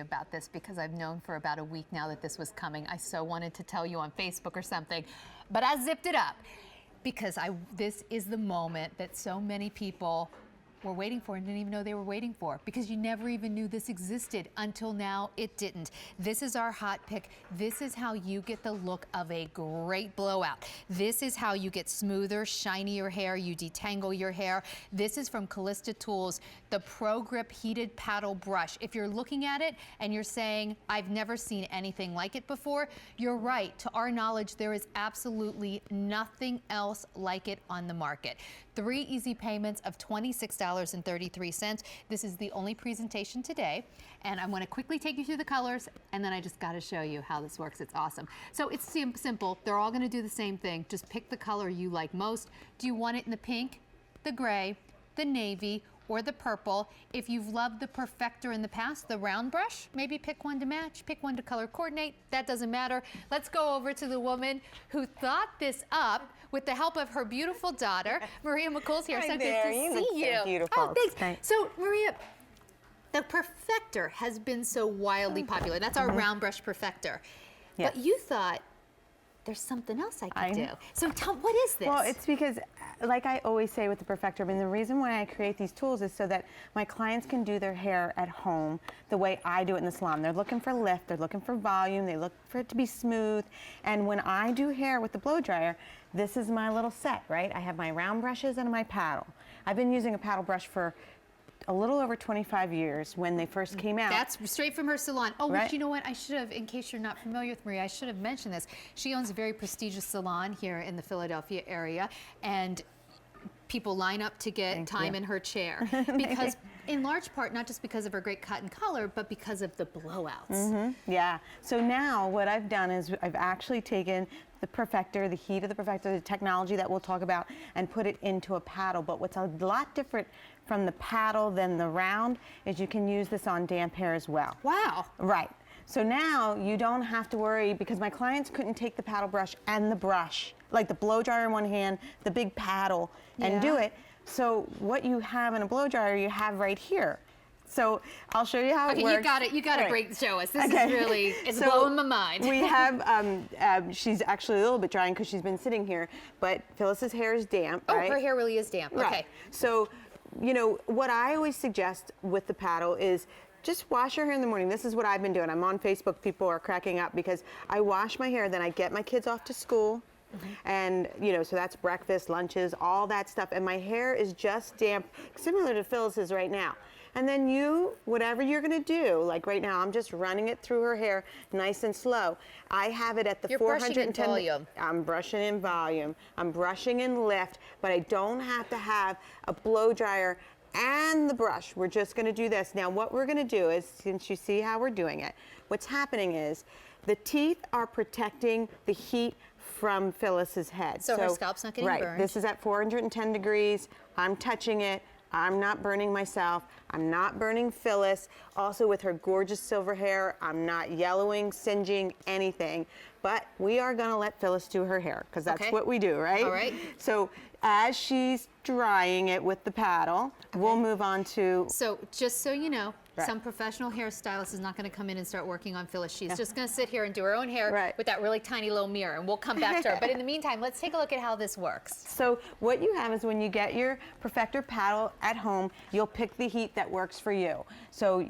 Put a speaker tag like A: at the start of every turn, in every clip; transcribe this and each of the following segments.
A: about this because I've known for about a week now that this was coming. I so wanted to tell you on Facebook or something, but I zipped it up because this is the moment that so many people were waiting for and didn't even know they were waiting for, because you never even knew this existed until now. It didn't. This is our hot pick. This is how you get the look of a great blowout. This is how you get smoother, shinier hair. You detangle your hair. This is from Calista Tools, the Pro Grip Heated Paddle Brush. If you're looking at it and you're saying, I've never seen anything like it before, you're right. To our knowledge, there is absolutely nothing else like it on the market. 3 easy payments of $26.33. This is the only presentation today, and I want to quickly take you through the colors, and then I just got to show you how this works. It's awesome. So it's simple. They're all going to do the same thing. Just pick the color you like most. Do you want it in the pink, the gray, the navy, or the purple? If you've loved the Perfector in the past, the round brush, maybe pick one to match, pick one to color coordinate. That doesn't matter. Let's go over to the woman who thought this up with the help of her beautiful daughter. Maria McCool's here.
B: Hi
A: so
B: there.
A: good to see you.
B: So beautiful.
A: Oh, thanks. So Maria, the Perfector has been so wildly popular. That's our round brush Perfector.
B: Yes.
A: But you thought, there's something else I could do. So what is this?
B: Well, it's because, like I always say with the Perfector, I mean, the reason why I create these tools is so that my clients can do their hair at home the way I do it in the salon. They're looking for lift, they're looking for volume, they look for it to be smooth. And when I do hair with the blow dryer, this is my little set, right? I have my round brushes and my paddle. I've been using a paddle brush for a little over 25 years when they first came out.
A: That's straight from her salon. Oh,
B: right.
A: Which, you know what? I should have, in case you're not familiar with Maria, I should have mentioned this. She owns a very prestigious salon here in the Philadelphia area, and people line up to get time in her chair because, in large part, not just because of her great cut and color, but because of the blowouts.
B: Yeah. So now what I've done is I've actually taken the Perfector, the heat of the Perfector, the technology that we'll talk about, and put it into a paddle. But what's a lot different from the paddle than the round is you can use this on damp hair as well.
A: Wow.
B: Right. So now you don't have to worry, because my clients couldn't take the paddle brush and the brush, like the blow dryer in one hand, the big paddle, and do it. So what you have in a blow dryer, you have right here. So I'll show you how it works.
A: You got to show us. This is really, it's blowing my mind.
B: We have, she's actually a little bit drying because she's been sitting here, but Phyllis's hair is damp, right?
A: Oh, her hair really is damp.
B: Right.
A: Okay.
B: So, you know, what I always suggest with the paddle is just wash your hair in the morning. This is what I've been doing. I'm on Facebook. People are cracking up because I wash my hair, then I get my kids off to school. And, you know, so that's breakfast, lunches, all that stuff. And my hair is just damp, similar to Phyllis's right now. And then whatever you're going to do, like right now, I'm just running it through her hair nice and slow. I have it at the 410.
A: Brushing in volume.
B: I'm brushing in volume. I'm brushing in lift, but I don't have to have a blow dryer and the brush. We're just going to do this. Now, what we're going to do is, since you see how we're doing it, what's happening is the teeth are protecting the heat from Phyllis's head.
A: So her scalp's not getting burned.
B: Right. This is at 410 degrees. I'm touching it. I'm not burning myself. I'm not burning Phyllis. Also with her gorgeous silver hair, I'm not yellowing, singeing, anything. But we are gonna let Phyllis do her hair because that's what we do, right?
A: All right.
B: So as she's drying it with the paddle, we'll move on to...
A: So just so you know, some professional hairstylist is not going to come in and start working on Phyllis. She's just going to sit here and do her own hair with that really tiny little mirror, and we'll come back to her. But in the meantime, let's take a look at how this works.
B: So what you have is when you get your Perfector paddle at home, you'll pick the heat that works for you. So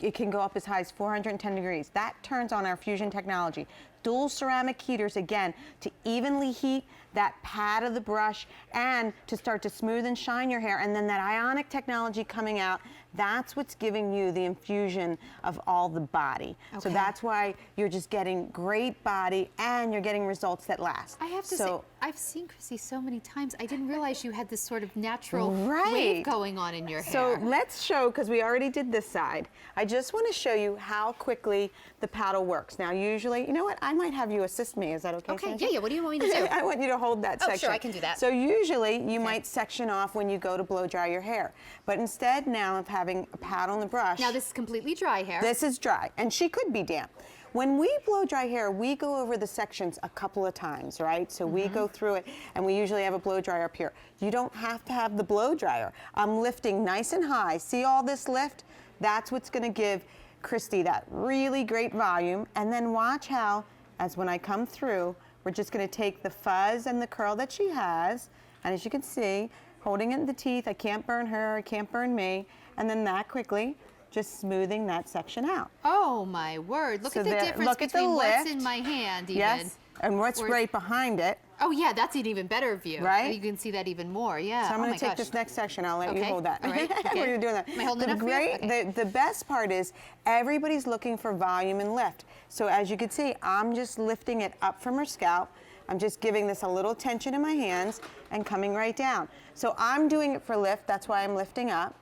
B: it can go up as high as 410 degrees. That turns on our fusion technology. Dual ceramic heaters, again, to evenly heat that pad of the brush and to start to smooth and shine your hair. And then that ionic technology coming out, that's what's giving you the infusion of all the body. So that's why you're just getting great body and you're getting results that last.
A: I have to say, I've seen Chrissy so many times. I didn't realize you had this sort of natural wave going on in your hair.
B: So let's show, because we already did this side. I just want to show you how quickly the paddle works. Now, usually, you know what? I might have you assist me. Is that okay?
A: Okay,
B: Sandra?
A: yeah. What do you want me to do?
B: I want you to hold that section.
A: Sure, I can do that.
B: So usually, you might section off when you go to blow dry your hair. But instead now of having a paddle and the brush.
A: Now, this is completely dry hair.
B: This is dry, and she could be damp. When we blow dry hair, we go over the sections a couple of times, right? So we go through it, and we usually have a blow dryer up here. You don't have to have the blow dryer. I'm lifting nice and high. See all this lift? That's what's going to give Christy that really great volume, and then watch how, as when I come through, we're just gonna take the fuzz and the curl that she has, and as you can see, holding it in the teeth, I can't burn her, I can't burn me, and then that quickly, just smoothing that section out.
A: Oh my word, look
B: So
A: at the
B: there-
A: difference
B: look at the
A: between what's in
B: lift.
A: my hand even.
B: Yes, and what's
A: Or-
B: right behind it.
A: Oh yeah, that's an even better view.
B: Right?
A: You can see that even more, yeah.
B: So I'm
A: oh
B: going
A: my
B: to take
A: gosh.
B: this next section. I'll let you
A: Okay,
B: hold that.
A: all right, okay.
B: When you're doing that.
A: Am I holding
B: the
A: it up for you? Okay.
B: The best part is everybody's looking for volume and lift. So as you can see, I'm just lifting it up from her scalp. I'm just giving this a little tension in my hands and coming right down. So I'm doing it for lift. That's why I'm lifting up.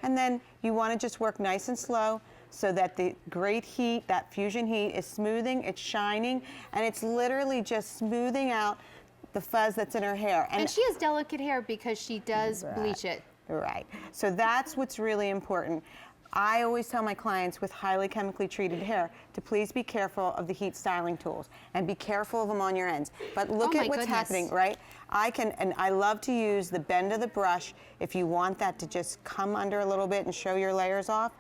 B: And then you want to just work nice and slow so that the great heat, that fusion heat, is smoothing, it's shining, and it's literally just smoothing out the fuzz that's in her hair.
A: And she has delicate hair because she does bleach it.
B: Right. So that's what's really important. I always tell my clients with highly chemically treated hair to please be careful of the heat styling tools and be careful of them on your ends. But look
A: Oh
B: at
A: my
B: what's
A: goodness.
B: happening, right? And I love to use the bend of the brush if you want that to just come under a little bit and show your layers off.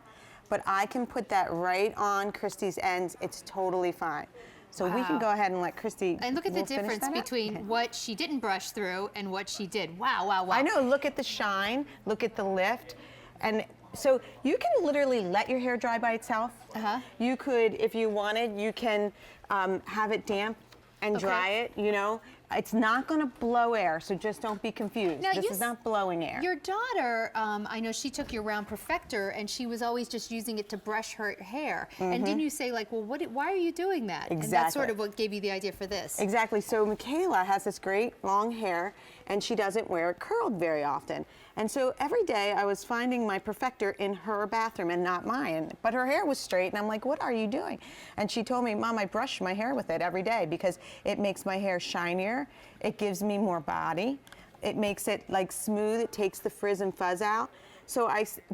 B: But I can put that right on Christy's ends. It's totally fine. So we can
A: Wow.
B: go ahead and let Christy.
A: And look at the
B: we'll finish
A: difference
B: that up.
A: between
B: Okay.
A: what she didn't brush through and what she did. Wow, wow, wow.
B: I know, look at the shine, look at the lift. And so you can literally let your hair dry by itself.
A: Uh-huh.
B: You could, if you wanted, you can have it damp and dry it, you know. It's not gonna blow air, so just don't be confused.
A: Now,
B: This is not blowing air.
A: Your daughter, I know she took your round perfector and she was always just using it to brush her hair. And didn't you say like, well, why are you doing that? And that's sort
B: Exactly.
A: of what gave you the idea for this.
B: Exactly. So Michaela has this great long hair, and she doesn't wear it curled very often. And so every day I was finding my perfector in her bathroom and not mine. But her hair was straight, and I'm like, what are you doing? And she told me, Mom, I brush my hair with it every day because it makes my hair shinier. It gives me more body. It makes it like smooth. It takes the frizz and fuzz out.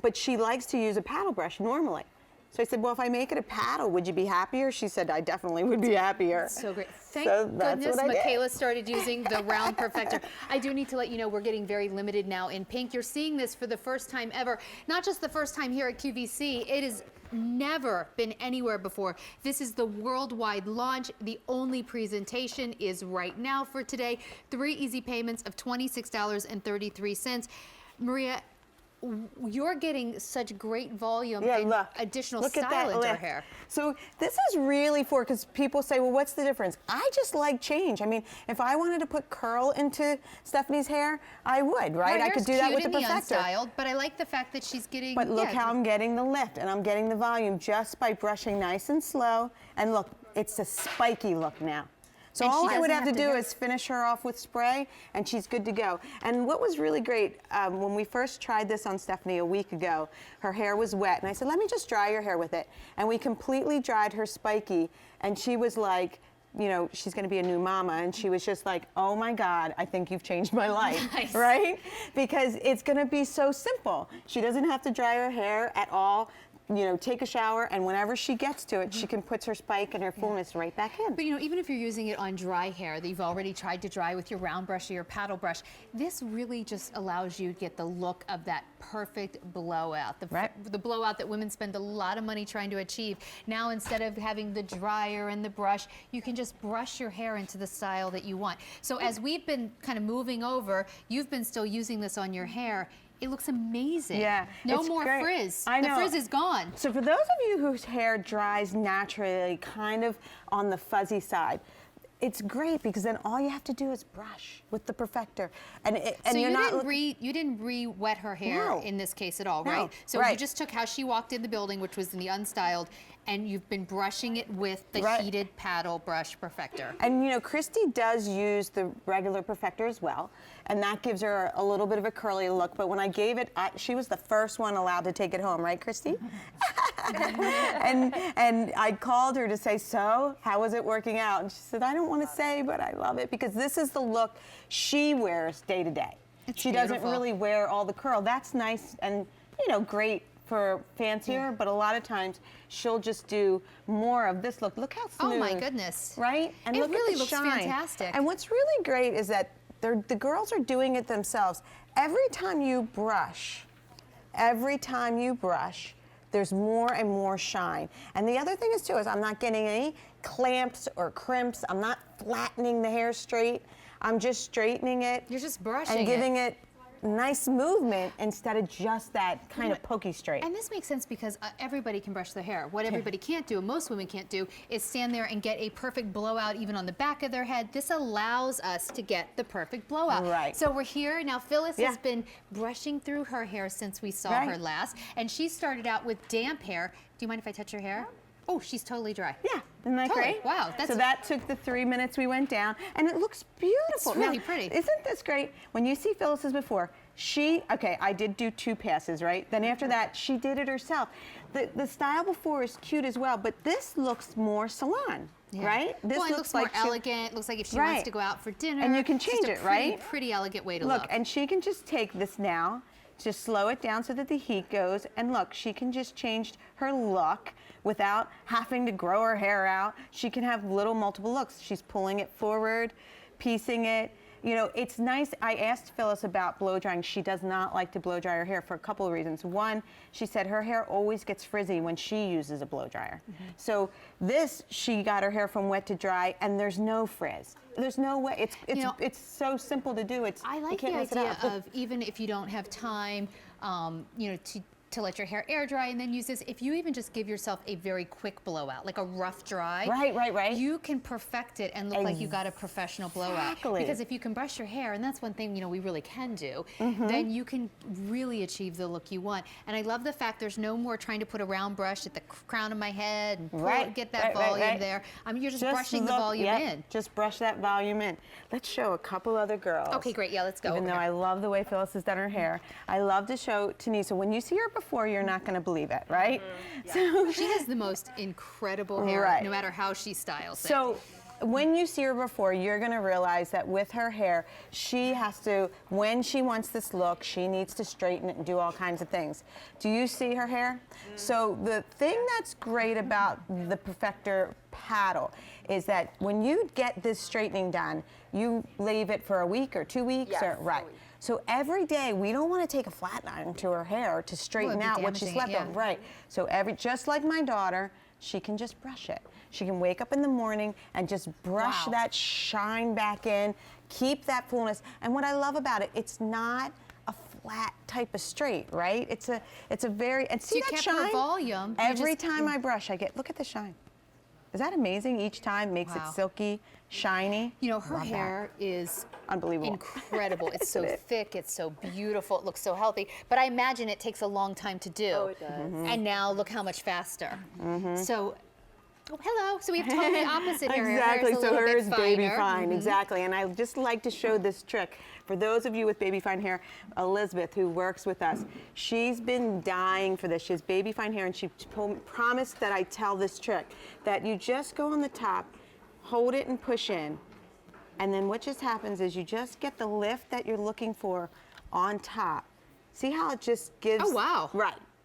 B: But she likes to use a paddle brush normally. So I said, well, if I make it a paddle, would you be happier? She said, I definitely would be happier.
A: So great. Thank
B: So that's
A: goodness
B: what I did.
A: Michaela started using the round perfector. I do need to let you know we're getting very limited now in pink. You're seeing this for the first time ever. Not just the first time here at QVC, it has never been anywhere before. This is the worldwide launch. The only presentation is right now for today. 3 easy payments of $26.33. Maria, you're getting such great volume and
B: look.
A: additional
B: Look at
A: style
B: that
A: into her
B: lift.
A: hair.
B: So this is really for, because people say, well, what's the difference? I just like change. I mean, if I wanted to put curl into Stephanie's hair, I would, right?
A: Her
B: I could
A: hair's
B: do that
A: cute
B: with the
A: in
B: perfector.
A: unstyled, but I like the fact that she's getting.
B: But look
A: yeah,
B: how I'm getting the lift, and I'm getting the volume just by brushing nice and slow. And look, it's a spiky look now. So
A: And she
B: all I would
A: doesn't
B: have to
A: have to
B: do
A: hair-
B: is finish her off with spray, and she's good to go. And what was really great, when we first tried this on Stephanie a week ago, her hair was wet, and I said, let me just dry your hair with it. And we completely dried her spiky, and she was like, you know, she's going to be a new mama, and she was just like, oh my God, I think you've changed my life,
A: Nice.
B: right? Because it's going to be so simple. She doesn't have to dry her hair at all. You know, take a shower, and whenever she gets to it, she can put her spike and her fullness right back in.
A: But you know, even if you're using it on dry hair that you've already tried to dry with your round brush or your paddle brush, this really just allows you to get the look of that perfect blowout. The blowout that women spend a lot of money trying to achieve. Now, instead of having the dryer and the brush, you can just brush your hair into the style that you want. So as we've been kind of moving over, you've been still using this on your hair. It looks amazing.
B: Yeah,
A: No
B: it's
A: more
B: great.
A: frizz.
B: I know.
A: The frizz is gone.
B: So for those of you whose hair dries naturally, kind of on the fuzzy side, it's great because then all you have to do is brush with the perfector, and
A: So
B: you're not.
A: you didn't re-wet her hair
B: No.
A: in this case at all,
B: No.
A: right? So
B: Right.
A: you just took how she walked in the building, which was in the unstyled, and you've been brushing it with the
B: Right.
A: heated paddle brush perfector.
B: And you know, Christy does use the regular perfector as well, and that gives her a little bit of a curly look. But when I gave it, she was the first one allowed to take it home, right, Christy? and I called her to say, so how was it working out? And she said, I don't want to say, but I love it because this is the look she wears day to day. She doesn't
A: beautiful.
B: really wear all the curl. That's nice and great for fancier, but a lot of times she'll just do more of this look. Look how smooth.
A: Oh my goodness.
B: Right? And
A: It
B: look
A: really
B: at the
A: looks
B: shine.
A: fantastic.
B: And what's really great is that the girls are doing it themselves. Every time you brush, there's more and more shine. And the other thing is too, is I'm not getting any clamps or crimps. I'm not flattening the hair straight. I'm just straightening it.
A: You're just brushing
B: and giving it nice movement instead of just that kind of pokey straight.
A: And this makes sense because everybody can brush their hair. What everybody can't do, and most women can't do, is stand there and get a perfect blowout even on the back of their head. This allows us to get the perfect blowout.
B: Right.
A: So we're here. Now Phyllis has been brushing through her hair since we saw her last, and she started out with damp hair. Do you mind if I touch your hair? Oh, she's totally dry.
B: Yeah, isn't that great?
A: Wow.
B: So that took the 3 minutes we went down, and it looks beautiful.
A: It's really pretty.
B: Isn't this great? When you see Phyllis's before, okay, I did do 2 passes, right? Then after that, she did it herself. The style before is cute as well, but this looks more salon. Right?
A: This looks like more elegant. Looks like if she wants to go out for dinner.
B: And you can change it, right?
A: Pretty elegant way to look.
B: Look, and she can just take this now, just slow it down so that the heat goes, and look, she can just change her look without having to grow her hair out. She can have little multiple looks. She's pulling it forward, piecing it. You know, it's nice. I asked Phyllis about blow drying. She does not like to blow dry her hair for a couple of reasons. One, she said her hair always gets frizzy when she uses a blow dryer. So this, she got her hair from wet to dry, and there's no frizz. There's no way. It's so simple to do.
A: I like the idea of, even if you don't have time, you know, to let your hair air dry and then use this, if you even just give yourself a very quick blowout, like a rough dry,
B: right,
A: you can perfect it and look like you got a professional blowout. Because if you can brush your hair, and that's one thing, you know, we really can do, then you can really achieve the look you want. And I love the fact there's no more trying to put a round brush at the crown of my head and get that volume there. I mean, you're just brushing the volume in.
B: Just brush that volume in. Let's show a couple other girls.
A: Okay, great. Yeah, let's go.
B: Even though I love the way Phyllis has done her hair, I love to show Tanisa. When you see her before, you're not going to believe it, right? So
A: she has the most incredible hair, no matter how she styles it.
B: So when you see her before, you're going to realize that with her hair, she has to, when she wants this look, she needs to straighten it and do all kinds of things. Do you see her hair? So the thing that's great about the Perfector paddle is that when you get this straightening done, you leave it for a week or 2 weeks, or So every day, we don't want to take a flat iron to her hair to straighten out what she slept on. Right. So just like my daughter, she can just brush it. She can wake up in the morning and just brush that shine back in, keep that fullness. And what I love about it, it's not a flat type of straight, right? It's a very, and see that shine?
A: Her volume.
B: Every time I brush, I get, look at the shine. Is that amazing? Each time makes it silky, shiny.
A: You know, her hair is
B: unbelievable,
A: incredible. It's so thick, it's so beautiful, it looks so healthy. But I imagine it takes a long time to do.
C: Oh, it does.
A: And now look how much faster. So, hello. So we have totally opposite hair.
B: Exactly. So hers is baby fine.
A: Mm-hmm.
B: Exactly. And I just like to show this trick for those of you with baby fine hair. Elizabeth, who works with us, she's been dying for this. She has baby fine hair, and she promised that I tell this trick, that you just go on the top, hold it and push in, and then what just happens is you just get the lift that you're looking for on top. See how it just gives?
A: Oh, wow.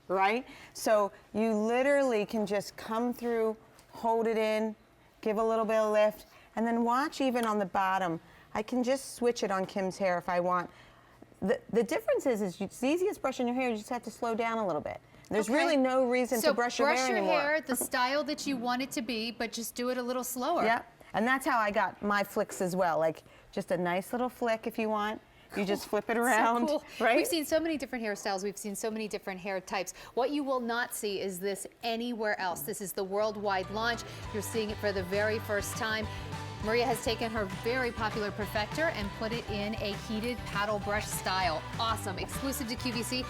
B: Right. So you literally can just come through, hold it in, give a little bit of lift, and then watch even on the bottom. I can just switch it on Kim's hair if I want. The difference is it's the easiest brush in your hair. You just have to slow down a little bit. There's really no reason to brush your hair anymore.
A: So brush your hair the style that you want it to be, but just do it a little slower.
B: Yep. And that's how I got my flicks as well. Like just a nice little flick if you want. You just flip it around,
A: so cool.
B: right?
A: We've seen so many different hairstyles. We've seen so many different hair types. What you will not see is this anywhere else. This is the worldwide launch. You're seeing it for the very first time. Maria has taken her very popular Perfector and put it in a heated paddle brush style. Awesome. Exclusive to QVC.